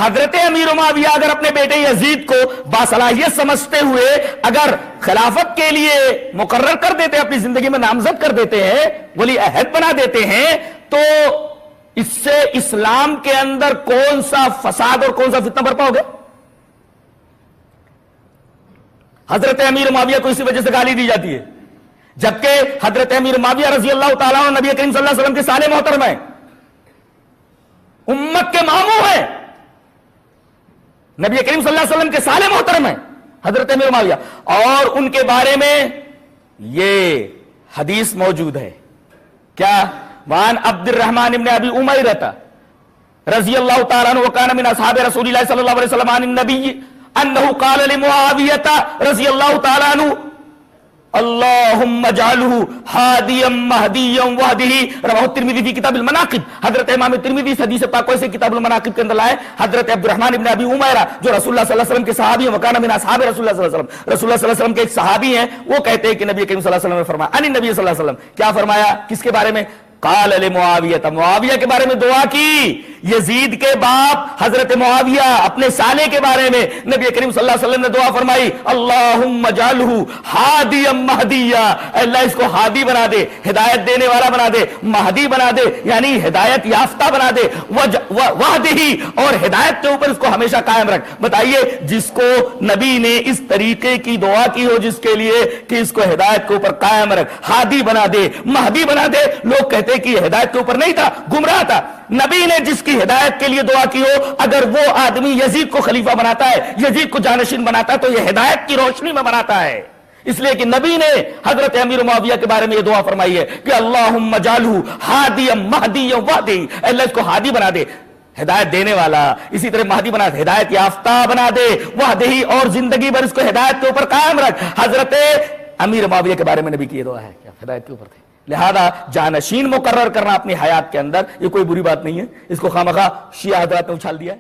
حضرت امیر معاویہ اگر اپنے بیٹے یزید کو باصلاحیت سمجھتے ہوئے اگر خلافت کے لیے مقرر کر دیتے ہیں، اپنی زندگی میں نامزد کر دیتے ہیں، ولی عہد بنا دیتے ہیں، تو اس سے اسلام کے اندر کون سا فساد اور کون سا فتنہ برپا ہو گیا؟ حضرت امیر معاویہ کو اسی وجہ سے گالی دی جاتی ہے، جبکہ حضرت امیر معاویہ رضی اللہ تعالیٰ عنہ نبی کریم صلی اللہ علیہ وسلم کے صالح محترم ہیں، امت کے ماموں ہیں، نبی کریم صلی اللہ علیہ وسلم کے صالح محترم ہیں حضرت امیر معاویہ، اور ان کے بارے میں یہ حدیث موجود ہے کیا؟ وان عبد الرحمن ابن ابی امیرہ رضی اللہ تعالیٰ عنہ وکان من اصحاب رسول اللہ صلی اللہ علیہ وسلم عن النبی انہو قال لمعاویہ رضی اللہ تعالیٰ عنہ اللہم اجعلہ ہادیا مہدیا وحدہ، رواہ الترمذی فی کتاب المناقب۔ حضرت امام ترمذی اس حدیث پاک کو اسے کتاب المناقب کے اندر لائے، حضرت عبد الرحمن ابن ابی امیرہ جو رسول اللہ صلی اللہ علیہ وسلم کے صحابی ہیں، وکان من اصحاب رسول اللہ صلی اللہ علیہ وسلم، رسول اللہ صلی اللہ علیہ وسلم کے ایک صحابی ہیں، وہ کہتے ہیں کہ نبی کریم صلی اللہ علیہ وسلم نے فرمایا، ان نبی صلی اللہ علیہ وسلم، کیا فرمایا؟ کس کے بارے میں؟ قال لمعاویہ، معاویہ کے بارے میں دعا کی، یزید کے باپ حضرت معاویہ اپنے سالے کے بارے میں نبی کریم صلی اللہ علیہ وسلم نے دعا فرمائی، اللہم اجعلہ ہادیا مہدیا، اللہ اس کو ہادی بنا دے، ہدایت دینے والا بنا دے، مہدی بنا دے یعنی ہدایت یافتہ بنا دے، وحدہ اور ہدایت کے اوپر اس کو ہمیشہ قائم رکھ۔ بتائیے جس کو نبی نے اس طریقے کی دعا کی ہو جس کے لیے کہ اس کو ہدایت کے اوپر قائم رکھ، ہادی بنا دے، مہدی بنا دے، لوگ کہتے کہ یہ ہدایت کے اوپر نہیں تھا، گمراہ تھا۔ نبی نے جس کی ہدایت کے لیے دعا کی ہو، اگر وہ آدمی یزید کو خلیفہ بناتا ہے، یزید کو جانشین بناتا ہے، تو یہ ہدایت کی روشنی میں بناتا ہے، اس لیے کہ نبی نے حضرت امیر معاویہ کے بارے میں یہ دعا فرمائی ہے کہ اللہم اجعلہ ہادیا مہدیا وحدہ، اللہ اس کو ہادی بنا دے، ہدایت دینے والا، اسی طرح مہدی بنا دے، ہدایت یافتہ بنا دے، وحدہ اور زندگی بھر اس کو ہدایت کے اوپر قائم رکھ۔ حضرت امیر معاویہ کے بارے میں نبی کی یہ دعا ہے کہ ہدایت کے اوپر تھے، لہذا جانشین مقرر کرنا اپنی حیات کے اندر یہ کوئی بری بات نہیں ہے، اس کو خواہ مخواہ شیعہ حضرات نے اچھال دیا ہے۔